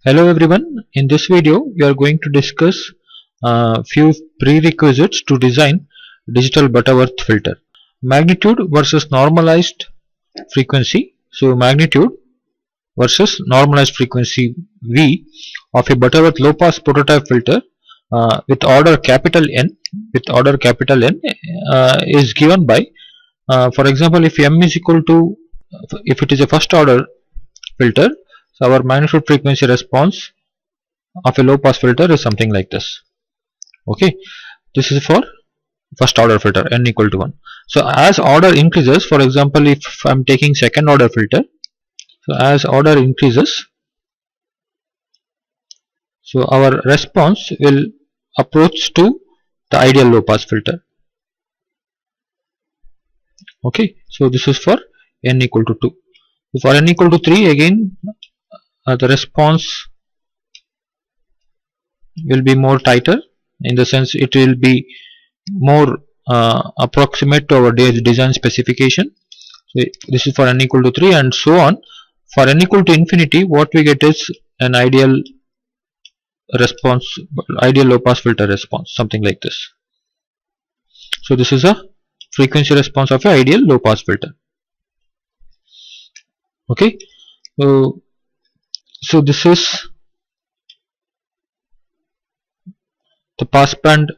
Hello everyone, in this video we are going to discuss few prerequisites to design digital Butterworth filter. Magnitude versus normalized frequency. So magnitude versus normalized frequency V of a Butterworth low pass prototype filter with order capital N is given by for example, if M is equal to, if it is a first order filter, so our magnitude frequency response of a low pass filter is something like this. Okay, this is for first order filter n equal to 1. So as order increases, for example, if I am taking second order filter, so as order increases, so our response will approach to the ideal low pass filter. Okay, so this is for n equal to 2. So for n equal to 3, again the response will be more tighter, in the sense it will be more approximate to our design specification. So this is for n equal to 3 and so on. For n equal to infinity, what we get is an ideal response, ideal low pass filter response, something like this. So this is a frequency response of an ideal low pass filter. Okay, so this is the passband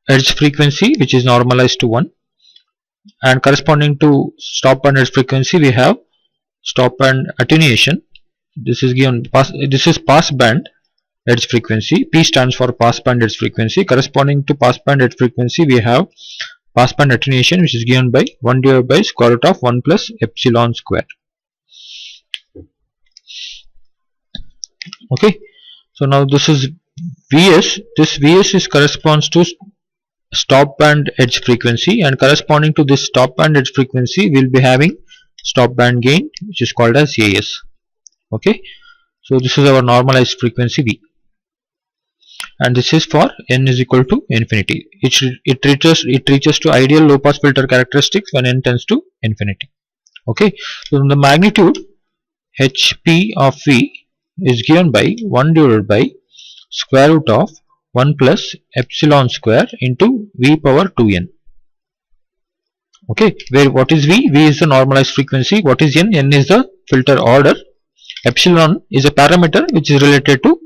edge frequency, which is normalized to 1, and corresponding to stop band edge frequency we have stop band attenuation. This is given this is passband edge frequency. P stands for passband edge frequency. Corresponding to passband edge frequency we have passband attenuation, which is given by 1 divided by square root of 1 plus epsilon square. Okay, so now this is Vs. This Vs is corresponds to stop band edge frequency, and corresponding to this stop band edge frequency we will be having stop band gain, which is called as As. Okay, so this is our normalized frequency V, and this is for n is equal to infinity. It reaches to ideal low pass filter characteristics when n tends to infinity. Okay, so the magnitude Hp of V is given by 1 divided by square root of 1 plus epsilon square into V power 2n. Okay, where what is V? V is the normalized frequency. What is n? N is the filter order. Epsilon is a parameter which is related to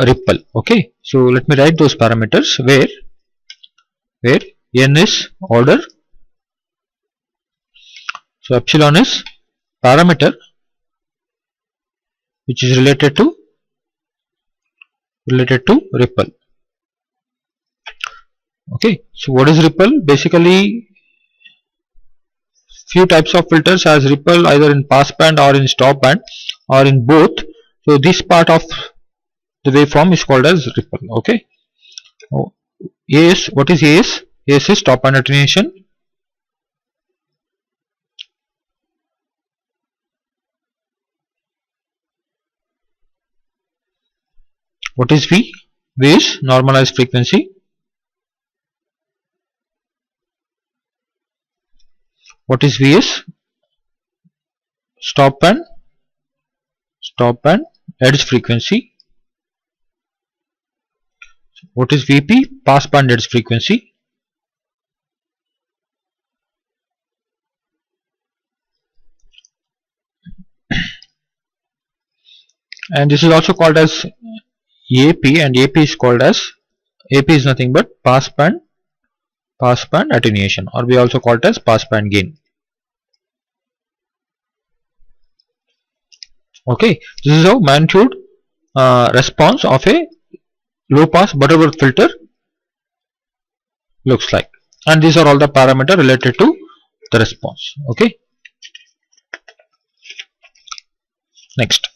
ripple. Okay, so let me write those parameters where n is order. So epsilon is parameter which is related to ripple. Okay, so what is ripple? Basically, few types of filters has ripple either in pass band or in stop band or in both. So this part of the waveform is called as ripple. Okay, As, what is As? As is stop band attenuation. What is V? V is normalized frequency. What is Vs? Stop band edge frequency. What is Vp? Pass band edge frequency. And this is also called as AP, and AP is called as, AP is nothing but pass band attenuation, or we also call it as pass band gain. Okay, this is how magnitude response of a low pass Butterworth filter looks like, and these are all the parameters related to the response. Okay, next.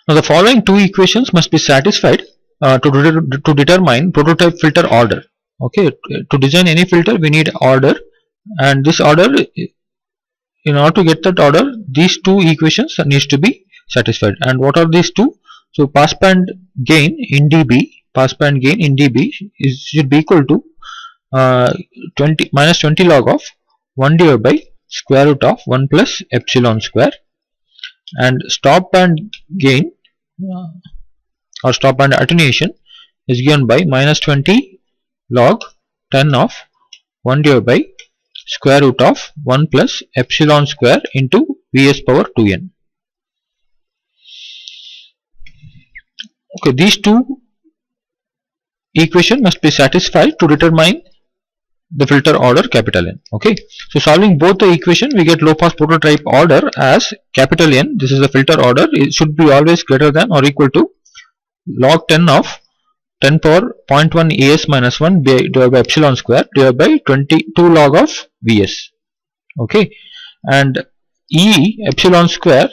Now the following two equations must be satisfied to determine prototype filter order. Okay, to design any filter we need order, and this order, in order to get that order, these two equations needs to be satisfied. And what are these two? So passband gain in dB, should be equal to 20 log of 1 divided by square root of 1 plus epsilon square, and stop band gain or stop band attenuation is given by minus 20 log 10 of 1 divided by square root of 1 plus epsilon square into Vs power 2n. Okay, these two equations must be satisfied to determine the filter order capital N. Okay, so solving both the equation, we get low pass prototype order as capital N. This is the filter order. It should be always greater than or equal to log 10 of 10 power 0.1 As minus 1 divided by epsilon square divided by 22 log of Vs. Okay, and E epsilon square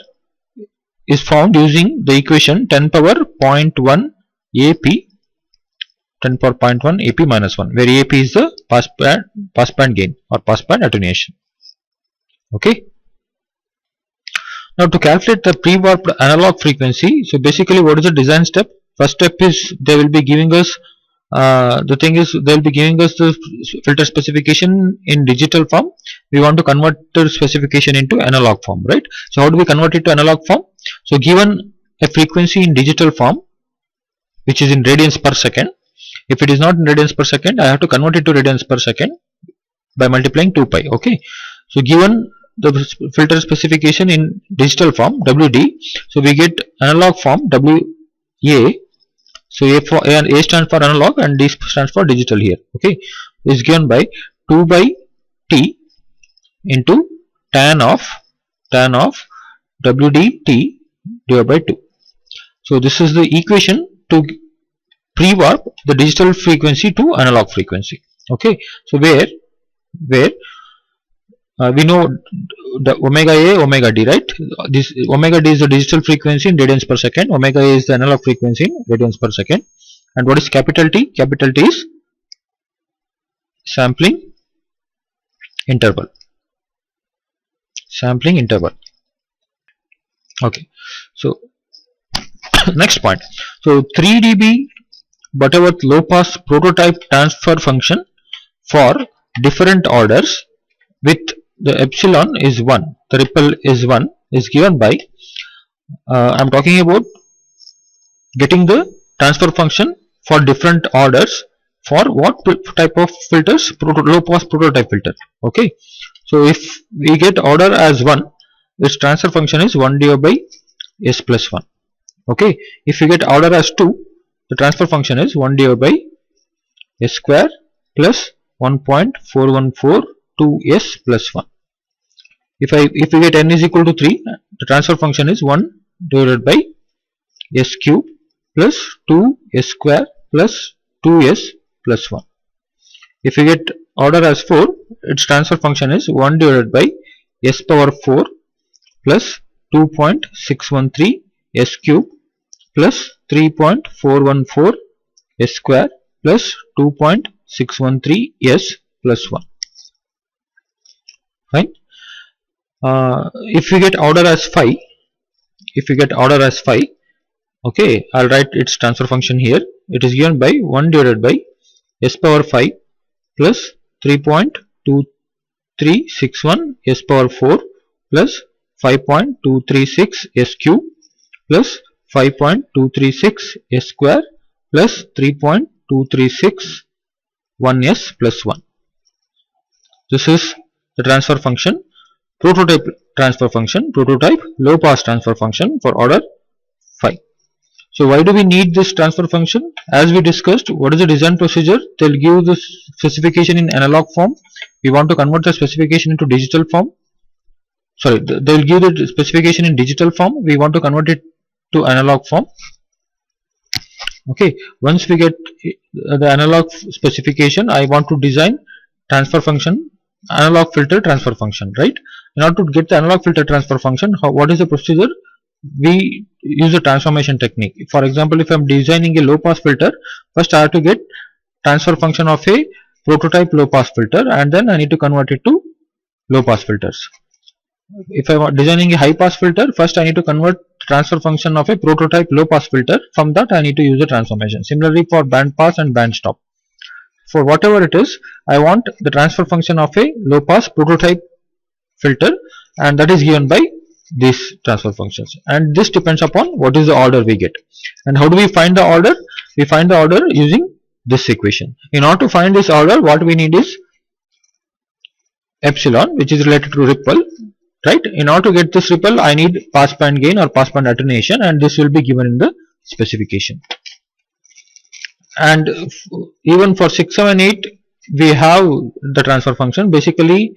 is found using the equation 10 power 0.1 AP 10 power 0.1 AP minus 1, where AP is the pass band gain or pass band attenuation. Okay. Now to calculate the pre-warped analog frequency, so basically what is the design step? First step is they will be giving us the filter specification in digital form. We want to convert the specification into analog form, right? So how do we convert it to analog form? So given a frequency in digital form, which is in radians per second, if it is not in radians per second, I have to convert it to radians per second by multiplying 2 pi. Okay, so given the filter specification in digital form WD, so we get analog form WA. So A stands for analog and D stands for digital here. Okay, is given by 2 by T into tan of WDT divided by 2. So this is the equation to pre-warp the digital frequency to analog frequency. Okay, so where we know the omega A, omega D, right? This omega D is the digital frequency in radians per second, omega A is the analog frequency in radians per second. And what is capital T? Capital T is sampling interval. Sampling interval. Okay, so next point. So 3 dB Butterworth low pass prototype transfer function for different orders with the epsilon is 1, the ripple is 1, is given by I am talking about getting the transfer function for different orders for what type of filters? Low pass prototype filter. Okay, so if we get order as 1, its transfer function is 1 divided by s plus 1. Okay, if we get order as 2, the transfer function is 1 divided by s square plus 1.4142s plus 1. If we get n is equal to 3, the transfer function is 1 divided by s cube plus 2s square plus 2s plus 1. If we get order as 4, its transfer function is 1 divided by s power 4 plus 2.613 s cube plus 3.414 s square plus 2.613 s plus 1. Fine. If we get order as 5, okay, I'll write its transfer function here. It is given by 1 divided by s power 5 plus 3.2361 s power 4 plus 5.236 s cube plus 5.236 s square plus 3.236 1s plus 1. This is the transfer function, prototype transfer function, prototype low pass transfer function for order 5. So why do we need this transfer function? As we discussed, what is the design procedure? They'll give the specification in analog form. We want to convert the specification into digital form. Sorry, they'll give the specification in digital form. We want to convert it to analog form. Okay, once we get the analog specification, I want to design transfer function, analog filter transfer function, right? In order to get the analog filter transfer function, what is the procedure? We use a transformation technique. For example, if I am designing a low pass filter, first I have to get transfer function of a prototype low pass filter, and then I need to convert it to low pass filters. If I am designing a high pass filter, first I need to convert transfer function of a prototype low pass filter. From that I need to use a transformation. Similarly for band pass and band stop. For whatever it is, I want the transfer function of a low pass prototype filter, and that is given by these transfer functions, and this depends upon what is the order we get. And how do we find the order? We find the order using this equation. In order to find this order, what we need is epsilon, which is related to ripple, right? In order to get this ripple, I need passband gain or passband attenuation, and this will be given in the specification. And even for 6, 7, 8, we have the transfer function. Basically,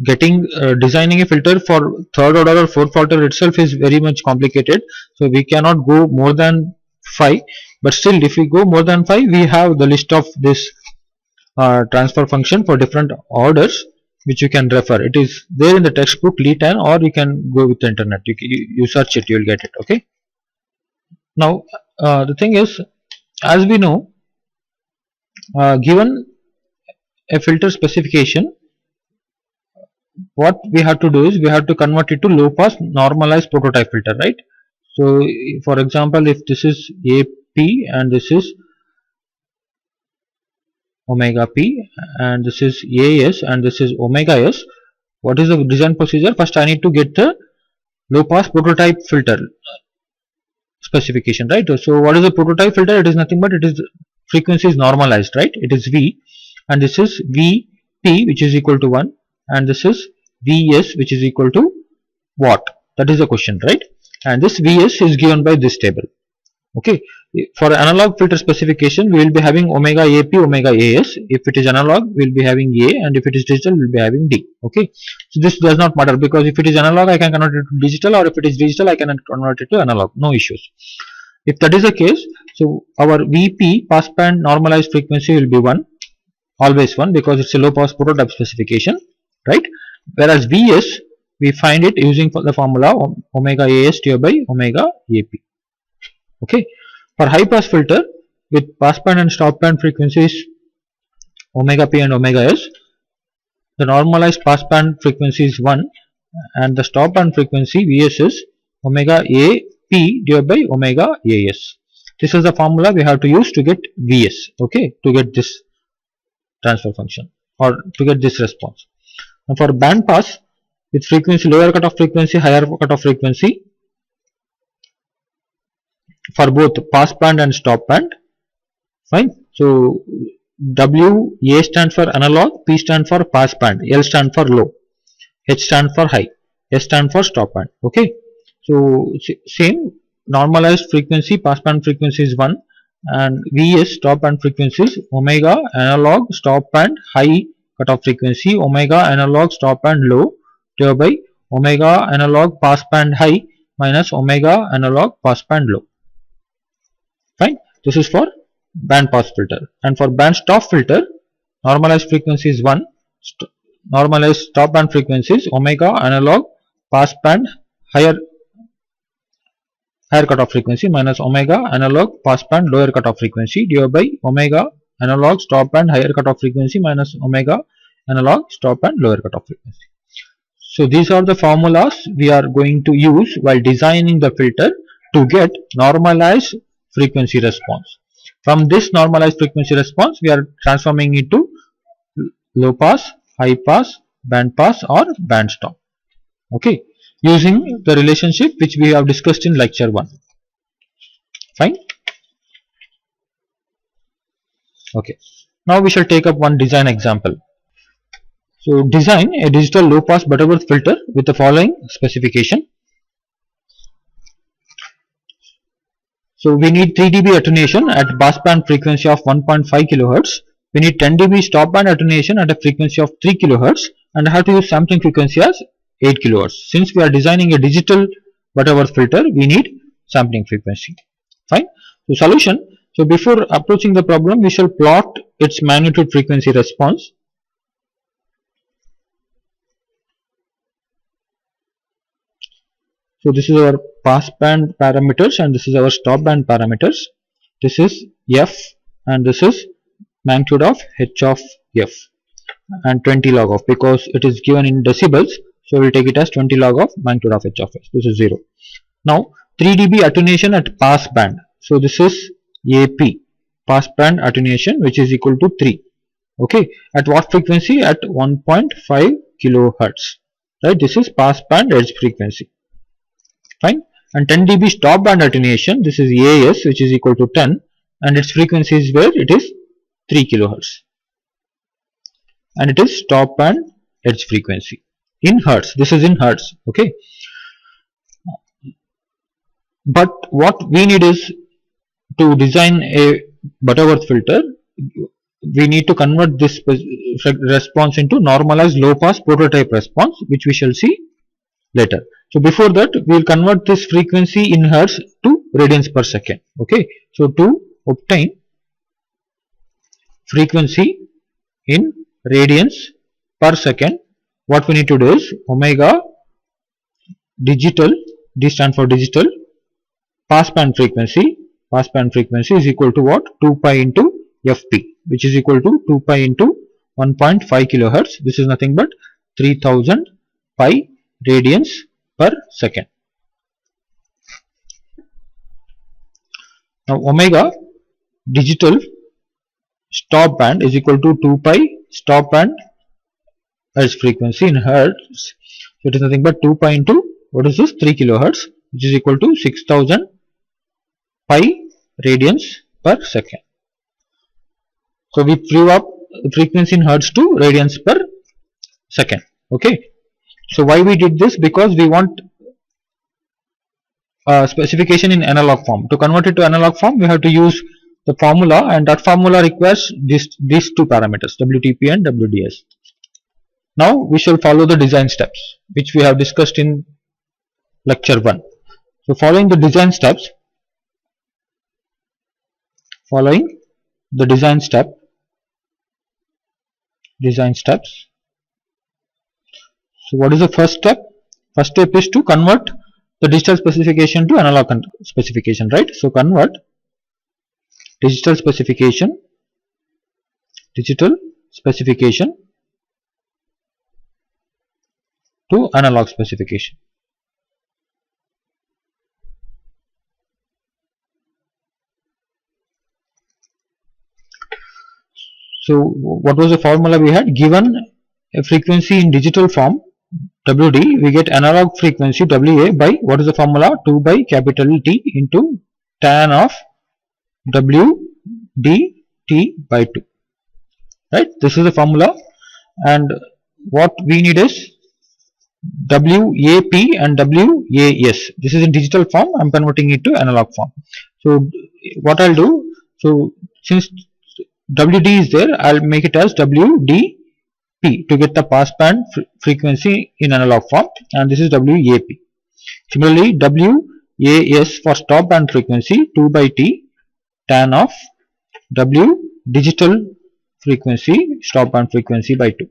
designing a filter for third order or fourth order itself is very much complicated. So we cannot go more than 5. But still, if we go more than 5, we have the list of this transfer function for different orders, which you can refer. It is there in the textbook Lee 10, or you can go with the internet. You search it, you will get it. Okay. Now the thing is, as we know, given a filter specification, what we have to do is we have to convert it to low pass normalized prototype filter, right? So for example, if this is AP and this is omega p and this is AS and this is omega S, what is the design procedure? First I need to get the low pass prototype filter specification, right? So what is the prototype filter? It is nothing but it is frequency is normalized, right? It is V, and this is VP, which is equal to 1, and this is VS, which is equal to what? That is the question, right? And this VS is given by this table. Okay. For analog filter specification, we will be having omega AP, omega AS. If it is analog, we will be having A, and if it is digital, we will be having D. Okay. So this does not matter, because if it is analog, I can convert it to digital, or if it is digital, I can convert it to analog. No issues. If that is the case, so our VP passband normalized frequency will be 1, always 1, because it's a low pass prototype specification, right? Whereas VS, we find it using the formula omega AS divided by omega AP. Okay. For high pass filter with passband and stopband frequencies omega P and omega S, the normalized passband frequency is 1, and the stopband frequency VS is omega AP divided by omega AS. This is the formula we have to use to get VS, okay, to get this transfer function or to get this response. And for band pass with frequency lower cutoff frequency, higher cutoff frequency, for both passband and stopband, fine. So W, A stands for analog, P stands for passband, L stands for low, H stands for high, S stands for stopband. Okay. So same normalized frequency, passband frequency is 1, and VS stopband frequency is omega analog stopband high cutoff frequency, omega analog stopband low divided by omega analog passband high minus omega analog passband low. Fine. This is for band pass filter. And for band stop filter, normalized frequency is 1, normalized stop band frequency is omega analog passband higher cutoff frequency minus omega analog passband lower cutoff frequency divided by omega analog stop band higher cutoff frequency minus omega analog stop band lower cutoff frequency. So these are the formulas we are going to use while designing the filter to get normalized frequency response. From this normalized frequency response, we are transforming it to low pass, high pass, band pass or band stop. Okay, using the relationship which we have discussed in lecture 1. Fine. Okay, now we shall take up one design example. So design a digital low pass Butterworth filter with the following specification. So we need 3 dB attenuation at passband frequency of 1.5 kHz. We need 10 dB stop band attenuation at a frequency of 3 kHz, and I have to use sampling frequency as 8 kHz. Since we are designing a digital Butterworth filter, we need sampling frequency. Fine. So solution. So before approaching the problem, we shall plot its magnitude frequency response. So this is our passband parameters and this is our stop band parameters. This is F and this is magnitude of H of F and 20 log of, because it is given in decibels, so we will take it as 20 log of magnitude of H of S. This is 0. Now 3 dB attenuation at passband. So this is AP, passband attenuation, which is equal to 3. Okay, at what frequency? At 1.5 kilohertz, right? This is passband edge frequency, fine. And 10 dB stop band attenuation, this is AS, which is equal to 10, and its frequency is where it is 3 kilohertz, and it is stop band edge frequency in hertz. This is in hertz, okay. But what we need is to design a Butterworth filter, we need to convert this response into normalized low pass prototype response, which we shall see later. So before that, we will convert this frequency in hertz to radians per second, okay. So to obtain frequency in radians per second, what we need to do is omega digital, D stands for digital, passband frequency is equal to what? 2 pi into fp, which is equal to 2 pi into 1.5 kilohertz. This is nothing but 3000 pi radians per second. Now omega digital stop band is equal to 2 pi stop band edge frequency in hertz. So it is nothing but 2 pi into, what is this, 3 kilohertz, which is equal to 6000 pi radians per second. So we prove up frequency in hertz to radians per second, okay. So why we did this? Because we want specification in analog form. To convert it to analog form, we have to use the formula, and that formula requires these two parameters, WTP and WDS. Now we shall follow the design steps, which we have discussed in lecture 1. So following the design steps, so what is the first step? First step is to convert the digital specification to analog specification, right? So convert digital specification to analog specification. So what was the formula we had? Given a frequency in digital form WD, we get analog frequency WA by, what is the formula? 2 by capital T into tan of WDT by 2, right? This is the formula, and what we need is WAP and WAS. This is in digital form, I am converting it to analog form. So what I will do, so since WD is there, I will make it as WDP to get the passband frequency in analog form, and this is WAP. Similarly, WAS for stop band frequency 2 by T tan of W digital frequency, stop band frequency by 2.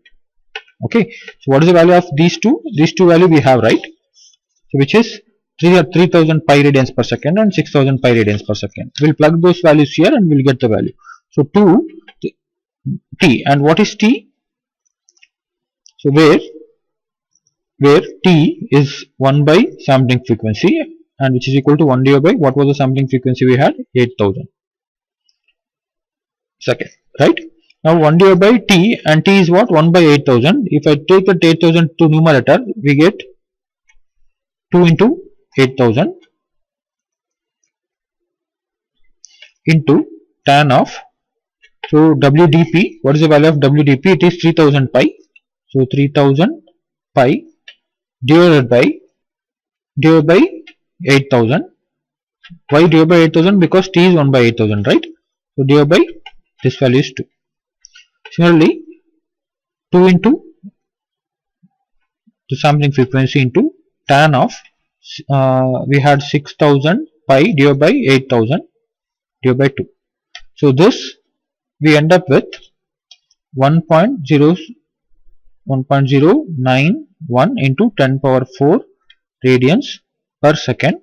Okay, so what is the value of these two? These two value we have, right? So which is 3000 pi radians per second and 6000 pi radians per second. We will plug those values here and we will get the value. So 2 T, and what is T? So where T is 1 by sampling frequency, and which is equal to 1 divided by, what was the sampling frequency we had? 8000 second, right? Now 1 divided by T, and T is what? 1 by 8000. If I take that 8000 to numerator, we get 2 into 8000 into tan of, so WDP, what is the value of WDP? It is 3000 pi. So 3000 pi divided by 8000. Why divided by 8000? Because T is 1 by 8000, right? So divided by this value is 2. Similarly, 2 into the sampling frequency into tan of, we had 6000 pi divided by 8000 divided by 2. So this we end up with 1.091 into 10 power 4 radians per second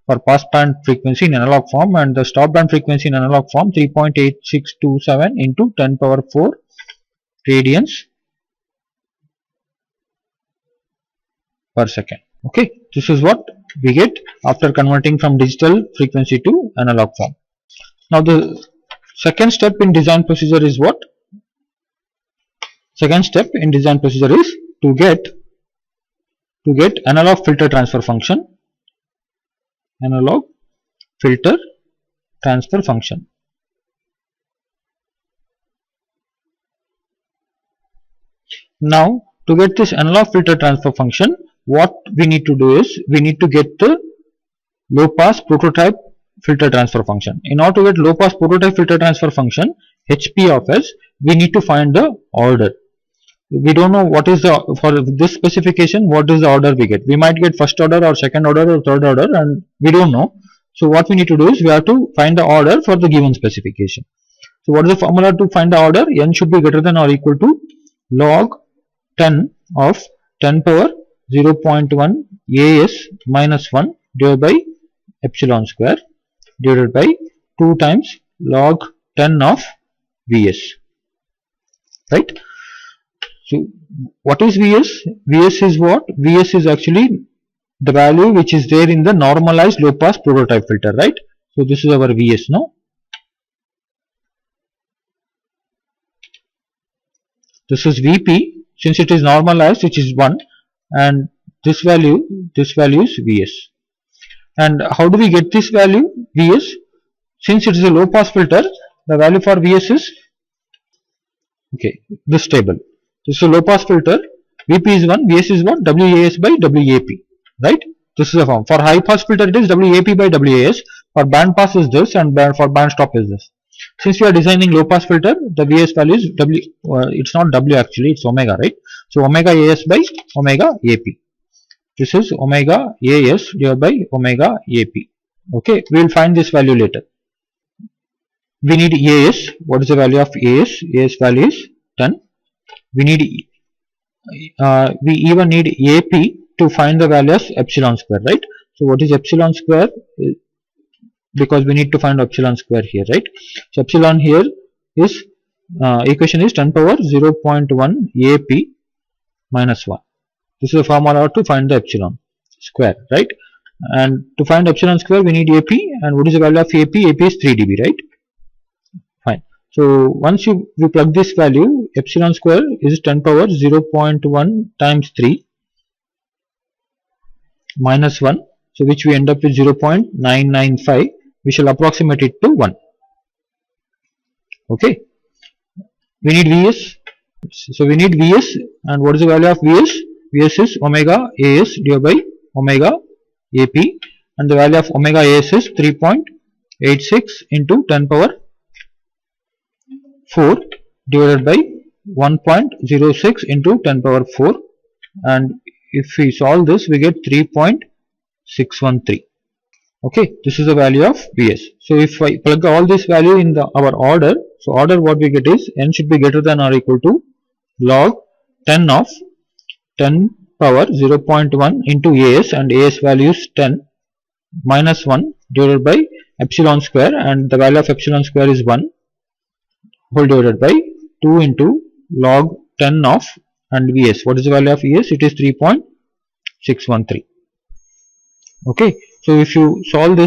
for passband frequency in analog form, and the stop band frequency in analog form 3.8627 into 10 power 4 radians per second. Okay, this is what we get after converting from digital frequency to analog form. Now the second step in design procedure is what? Second step in design procedure is to get analog filter transfer function, analog filter transfer function. Now to get this analog filter transfer function, what we need to do is we need to get the low pass prototype filter transfer function. In order to get low pass prototype filter transfer function HP of S, we need to find the order. We don't know what is the, for this specification, what is the order we get. We might get first order or second order or third order, and we don't know. So what we need to do is we have to find the order for the given specification. So what is the formula to find the order? N should be greater than or equal to log 10 of 10 power 0.1 AS minus 1 divided by epsilon square divided by 2 times log 10 of Vs, right? So what is Vs? Vs is what? Vs is actually the value which is there in the normalized low pass prototype filter, right? So this is our Vs, no? This is Vp, since it is normalized, which is 1, and this value is Vs. And how do we get this value Vs? Since it is a low pass filter, the value for Vs is, okay, this table. This is a low pass filter, Vp is 1, Vs is what? WAS by WAP, right? This is a form. For high pass filter it is WAP by WAS, for band pass is this, and for band stop is this. Since we are designing low pass filter, the Vs value is W, it's not W actually, it's omega, right? So omega AS by omega AP. This is omega AS divided by omega AP. Okay, we will find this value later. We need AS. What is the value of AS? AS value is 10. We need we even need AP to find the value of epsilon square, right? So what is epsilon square? Because we need to find epsilon square here, right? So epsilon here is equation is 10 power 0.1 AP minus 1. This is a formula to find the epsilon square, right? And to find epsilon square we need AP, and what is the value of AP? AP is 3 dB, right? Fine. So once we plug this value, epsilon square is 10 power 0.1 times 3 minus 1, so which we end up with 0.995. We shall approximate it to 1. Okay. We need Vs. So we need Vs, and what is the value of Vs? Vs is omega As divided by omega AP, and the value of omega As is 3.86 into 10 power 4 divided by 1.06 into 10 power 4, and if we solve this we get 3.613. Okay, this is the value of Vs. So if I plug all this value in our order, so order what we get is N should be greater than or equal to log 10 of 10 power 0.1 into As, and As value is 10 minus 1 divided by epsilon square, and the value of epsilon square is 1 whole divided by 2 into log 10 of, and Vs. What is the value of Vs? It is 3.613. Okay, so if you solve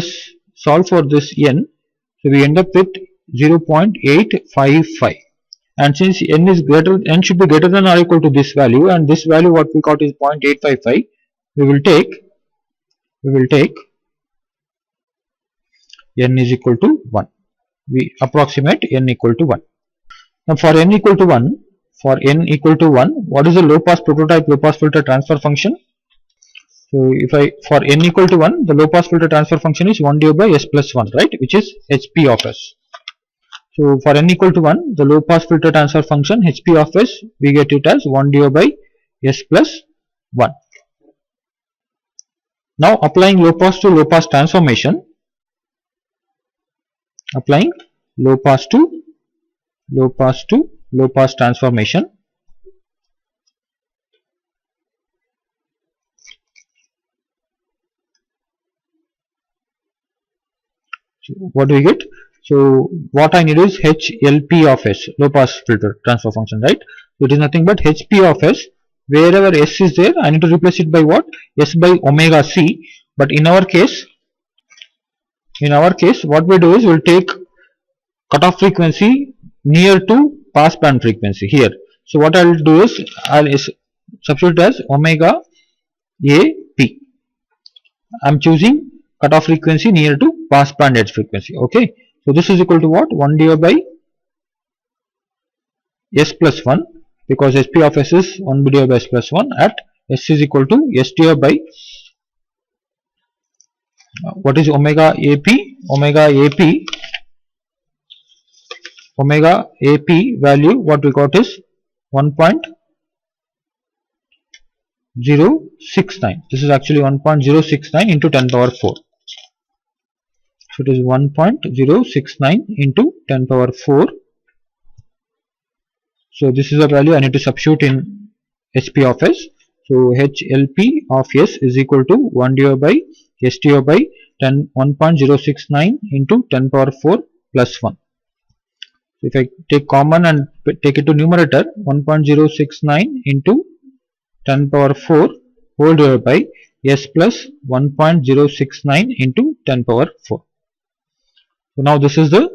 for this N, so we end up with 0.855, and since N should be greater than or equal to this value, and this value what we got is 0.855, we will take N is equal to 1. We approximate N equal to 1. Now for N equal to 1, what is the low pass prototype low pass filter transfer function? So if for N equal to 1, the low pass filter transfer function is 1 divided by S plus 1, right, which is HP of S. So for N equal to 1, the low pass filter transfer function HP of S, we get it as 1 divided by S plus 1. Now applying low pass to low pass transformation, applying low pass to low pass transformation, so what do we get? So what I need is HLP of S, low pass filter transfer function, right? So it is nothing but HP of S. Wherever S is there, I need to replace it by what? S by omega C. But in our case, what we do is we will take cutoff frequency near to pass band frequency here. So what I will do is substitute as omega AP. I'm choosing cutoff frequency near to passband edge frequency. Okay, so this is equal to what? 1 divided by S plus 1, because SP of S is 1 divided by S plus 1 at S is equal to S divided by what is omega AP? Omega AP value what we got is 1.069. This is actually 1.069 into 10 power 4. So it is 1.069 into 10 power 4. So this is a value I need to substitute in HP of S. So HLP of S is equal to 1 divided by S divided by 1.069 into 10 power 4 plus 1. So if I take common and take it to numerator, 1.069 into 10 power 4 whole divided by S plus 1.069 into 10 power 4. So now this is the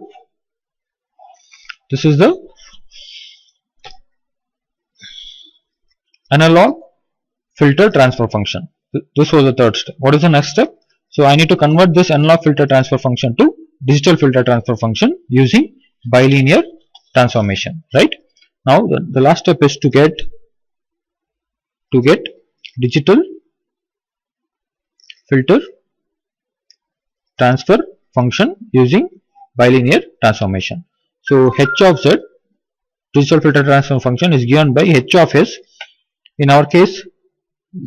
analog filter transfer function. This was the third step. What is the next step? So I need to convert this analog filter transfer function to digital filter transfer function using bilinear transformation, right? Now the last step is to get digital filter transfer function using bilinear transformation. So H of Z, digital filter transfer function, is given by H of S, in our case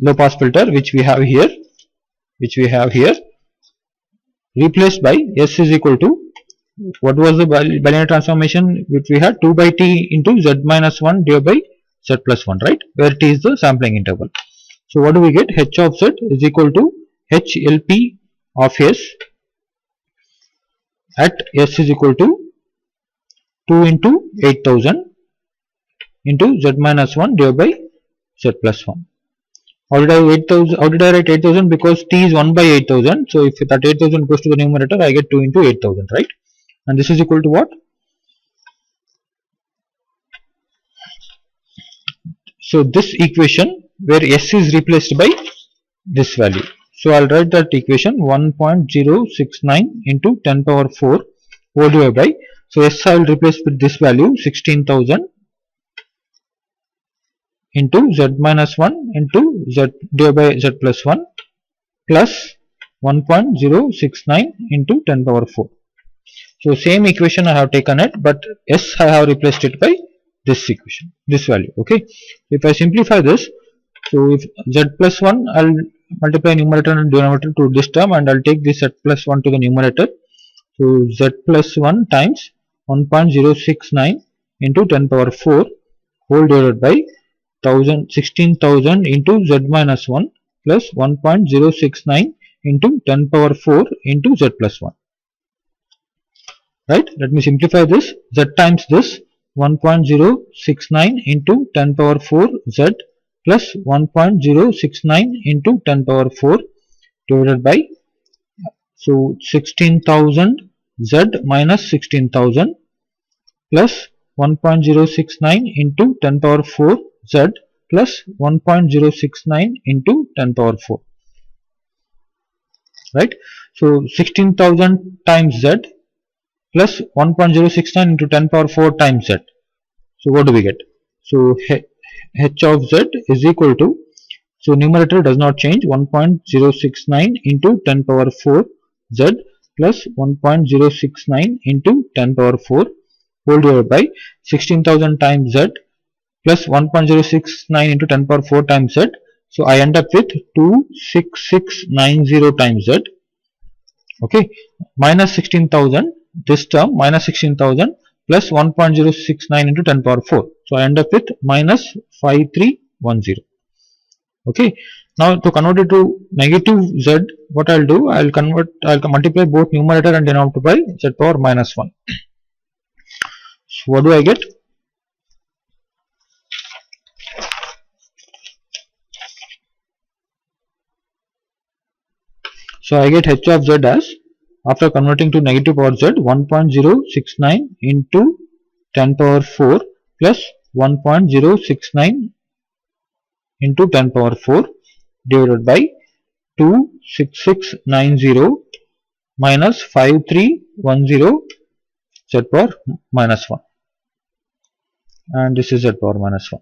low pass filter, which we have here, replaced by S is equal to, what was the bilinear transformation which we had? 2 by T into Z minus 1 divided by Z plus 1, right, where T is the sampling interval. So what do we get? H of Z is equal to HLP of S at S is equal to 2 into 8000 into Z minus 1 divided by Z plus 1. How did I write 8000? Because T is 1 by 8000. So if that 8000 goes to the numerator, I get 2 into 8000, right? And this is equal to what? So this equation where S is replaced by this value. So I'll write that equation 1.069 into 10 power 4 whole divided by, so S I will replace with this value 16,000 into Z minus 1 into Z divided by Z plus 1 plus 1.069 into 10 power 4. So same equation I have taken it, but S I have replaced it by this equation, this value. Okay, if I simplify this, so if Z plus 1, I'll multiply numerator and denominator to this term, and I'll take this Z plus 1 to the numerator. So Z plus 1 times 1.069 into 10 power 4 whole divided by 16,000 into Z minus 1 plus 1.069 into 10 power 4 into Z plus 1. Right, let me simplify this. Z times this 1.069 into 10 power 4 Z plus 1.069 into 10 power 4 divided by, so 16,000 Z minus 16,000 plus 1.069 into 10 power 4 Z plus 1.069 into 10 power 4, right? So 16,000 times Z plus 1.069 into 10 power 4 times Z. So what do we get? So H of Z is equal to, so numerator does not change, 1.069 into 10 power 4 Z plus 1.069 into 10 power 4 whole divided by 16,000 times Z plus 1.069 into 10 power 4 times Z. So I end up with 26690 times Z. Okay, minus 16,000, this term minus 16,000 plus 1.069 into 10 power 4. So I end up with minus 5310. Okay, now to convert it to negative Z, what I'll do, I'll multiply both numerator and denominator by Z power minus 1. So what do I get? So I get H of Z as, after converting to negative power Z, 1.069 into 10 power 4 plus 1.069 into 10 power 4 divided by 26690 minus 5310 z power minus 1, and this is z power minus 1.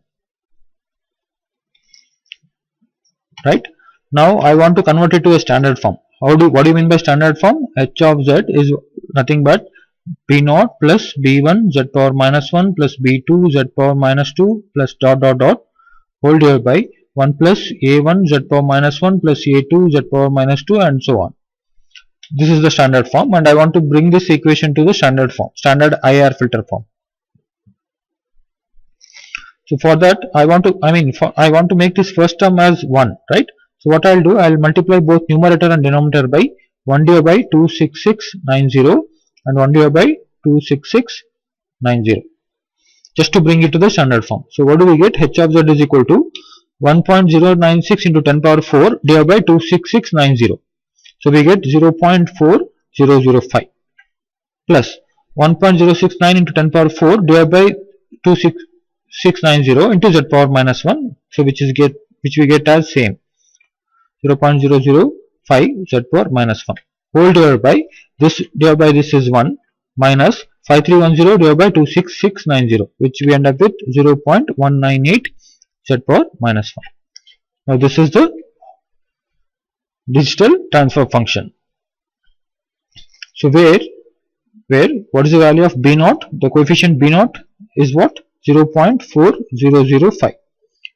Right? Now I want to convert it to a standard form. What do you mean by standard form? H of z is nothing but b0 plus b1 z power minus 1 plus b2 z power minus 2 plus dot dot dot whole divided by 1 plus a1 z power minus 1 plus a2 z power minus 2 and so on. This is the standard form, and I want to bring this equation to the standard form, standard IR filter form. So for that I want to make this first term as 1, right? So what I'll do, I'll multiply both numerator and denominator by 1 divided by 26690 and 1 divided by 26690, just to bring it to the standard form. So what do we get? H of z is equal to 1.096 into 10 power 4 divided by 26690. So we get 0.4005 plus 1.069 into 10 power 4 divided by 26690 into z power minus 1. So which we get as same 0.005 z power minus 1 whole divided by this is 1 minus 5310 divided by 26690, which we end up with 0.198 z power minus 1. Now this is the digital transfer function. So where what is the value of b0? The coefficient b0 is what? 0.4005.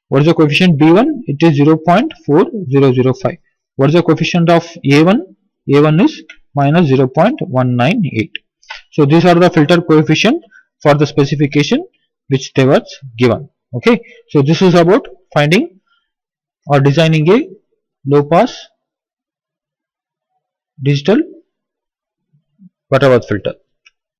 What is the coefficient b1? It is 0.4005. What is the coefficient of a1? A1 is minus 0.198. So these are the filter coefficient for the specification which they was given. Okay, so this is about finding or designing a low pass digital Butterworth filter.